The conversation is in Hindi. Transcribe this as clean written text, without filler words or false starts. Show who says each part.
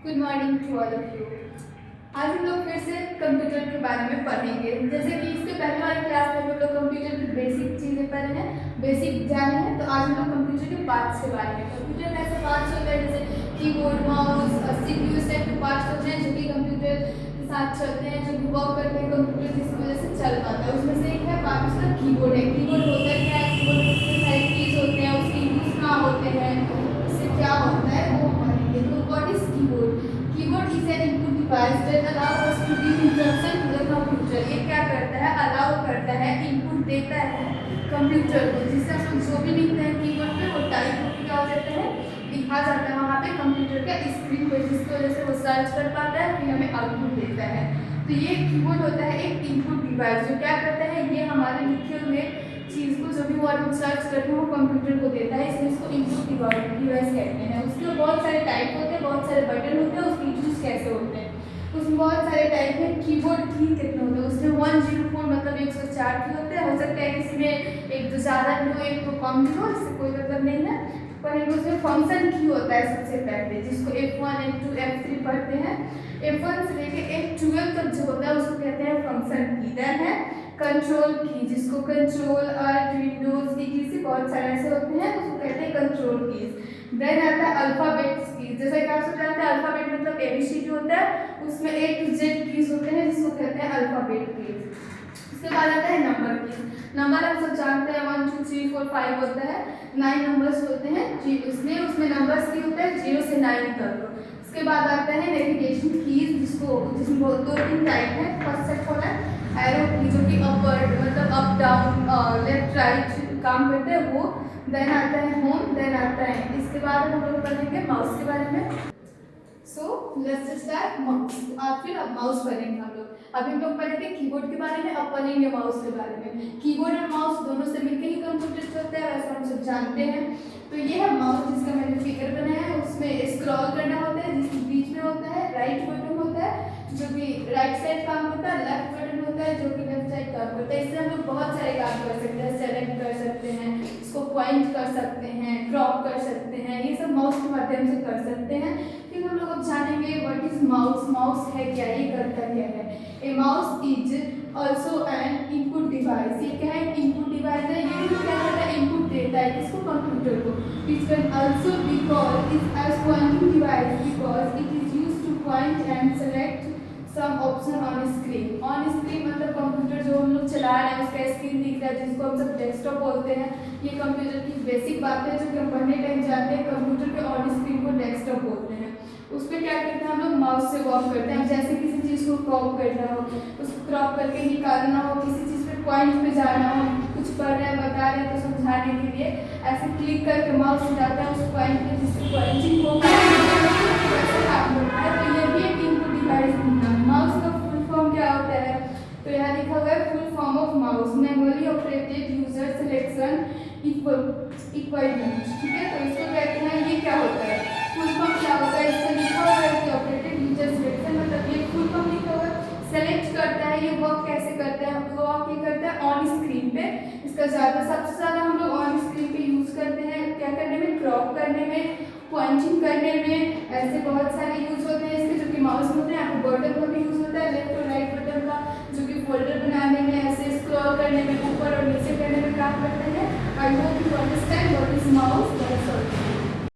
Speaker 1: Good morning to all of you. आज हम लोग फिर से कंप्यूटर के बारे में पढ़ेंगे। जैसे कि इसके पहले वाली क्लास में हम लोग कंप्यूटर की बेसिक चीज़ें पढ़े हैं, बेसिक जाने हैं। तो आज हम लोग कंप्यूटर के पार्ट्स के बारे में। कंप्यूटर में ऐसे पार्ट्स होते हैं जैसे कीबोर्ड, माउस और सीपीयू टाइप के पार्ट्स होते हैं जो कि कंप्यूटर के साथ चलते हैं, जो कि वर्क करते हैं कंप्यूटर, जिसकी वजह से चल पाता है। उसमें से एक है पार्ट उसका कीबोर्ड है। कीबोर्ड होता है क्या है? कीबोर्ड में कितने सारे कीज होते हैं, उसके यूज कहाँ होते हैं, उससे क्या होता है वो पढ़ेंगे। तो what is keyboard? Keyboard is an input device that allow us to give instruction to the computer. ये क्या करता है? अलाउ करता है, इनपुट देता है कंप्यूटर को, जिससे हम लोग जो भी लिखते हैं कीबोर्ड पे वो टाइप होकर क्या हो जाता है, लिखा जाता है वहाँ पे कंप्यूटर के स्क्रीन पे, जिसकी वजह से वो सर्च कर पाता है, फिर हमें आउटपुट देता है। तो ये कीबोर्ड होता है एक इनपुट डिवाइस, जो क्या करता है, ये हमारे लिखे हुए चीज़ को जो भी वो हम सर्च करते हैं वो कंप्यूटर को देता है, इसलिए इसको इनपुट डिवाइस कहते हैं। उसके बहुत सारे टाइप होते हैं, बहुत सारे बटन होते हैं, उसके यूज कैसे होते हैं, उसमें बहुत सारे टाइप है। कीबोर्ड की कितने होते हैं? उसमें 104 मतलब 104 की होते हैं। हो सकता है किसी में एक तो ज़्यादा भी हो, एक तो कम भी हो, इससे कोई मतलब नहीं है। पर एक उसमें फंक्शन की होता है सबसे पहले, जिसको F1 F2 F3 पढ़ते हैं। F1 से लेके F12 तक जो होता है उसको कहते हैं फंक्शन की। देन है कंट्रोल की, जिसको कंट्रोल अल्ट विंडोज की बहुत सारे ऐसे होते हैं, उसको कहते हैं कंट्रोल कीज। देन आता है अल्फाबेट्स की, जैसे कि आप सब जानते हैं अल्फाबेट मतलब ABCD होता है, उसमें A to Z कीज होते हैं जिसको कहते हैं अल्फाबेट कीज। उसके बाद आता है नंबर कीज। नंबर आप सब जानते हैं 1 2 3 4 5 होता है, 9 नंबर्स होते हैं, उसमें नंबर्स की होता है 0 से 9 तक। उसके बाद आता है नेविगेशन कीज, जिसमें दो तीन टाइप है। फर्स्ट सेट होता है एरो की, जो कि अपवर्ड मतलब अप डाउन लेफ्ट राइट काम करते हैं वो। देन आता है होम, देन आता है, इसके बाद हम लोग पढ़ेंगे माउस के बारे में। So let's start mouse. फिर अब माउस पढ़ेंगे हम लोग। अभी हम लोग पढ़ेंगे कीबोर्ड के बारे में, अब पढ़ेंगे माउस के बारे में। कीबोर्ड और माउस दोनों से मिलकर ही कंप्यूटर चलता है, वैसे हम सब जानते हैं। तो ये है माउस, जिसका मैंने फिगर बनाया है। उसमें स्क्रॉल करना होता है, जिसके बीच में होता है राइट बटन होता है, जो कि राइट साइड काम करता है। लेफ्ट बटन होता है जो कि लेफ्ट साइड काम करता है। इससे हम लोग बहुत सारे काम कर सकते हैं, सेलेक्ट कर सकते हैं, इसको पॉइंट कर सकते हैं, क्रॉप कर सकते हैं, ये सब माउस के माध्यम से कर सकते हैं। फिर हम लोग अब जानेंगे व्हाट इज माउस। माउस है क्या, ये करता क्या है? ए mouse is also an input device. ये क्या है? इनपुट डिवाइस है। ये भी क्या करता है? इनपुट देता है किसको? कंप्यूटर को। It can also be called is as pointing device because it is used to point and select some option on screen. On screen मतलब कंप्यूटर जो हम लोग चला रहे हैं उसका स्क्रीन दिख रहा है, जिसको हम सब डेस्कटॉप बोलते हैं। ये कंप्यूटर की बेसिक बात है जो कि हम पढ़ने टाइम जानते हैं। कंप्यूटर के ऑन स्क्रीन को डेस्कटॉप बोलते हैं। उस पर क्या करते हैं हम लोग? माउस से वर्क करते हैं। जैसे किसी चीज़ को क्रॉप करना हो, उसको क्रॉप करके निकालना हो, किसी चीज़ पे पॉइंट पे जाना हो, कुछ पढ़ रहे हैं बता रहे हैं तो समझाने के लिए ऐसे क्लिक करके माउस से जाता है उस पॉइंट पे, जिससे पॉइंटिंग हो काम करता है। तो ये भी एक इनपुट डिवाइस होता है। माउस का फुल फॉर्म क्या होता है? तो यहाँ लिखा हुआ है full form of mouse, memory operated user selection equipment. ठीक है, तो इसको कहते हैं, ये क्या होता है? फुल फॉर्म क्या होता है? इससे लिखा हुआ है कि ऑपरेटेड यूजर सिलेक्शन, मतलब ये फुल फॉर्म लिखा हुआ है, सेलेक्ट करता है। ये वर्क कैसे करता है? हम वर्क ये करता है ऑन स्क्रीन पे। इसका सबसे ज़्यादा हम लोग ऑन स्क्रीन पे यूज़ करते हैं, क्या करने में? क्रॉप करने में, पॉइंटिंग करने में, ऐसे बहुत सारे यूज होते हैं इसके, जो कि माउस में होते हैं। आपको बटन का भी यूज होता है, लेफ्ट और राइट बटन का, जो कि फोल्डर बनाने में, ऐसे स्क्रॉल करने में, ऊपर और नीचे करने में काम करते हैं। I hope you understand what is mouse. That's all.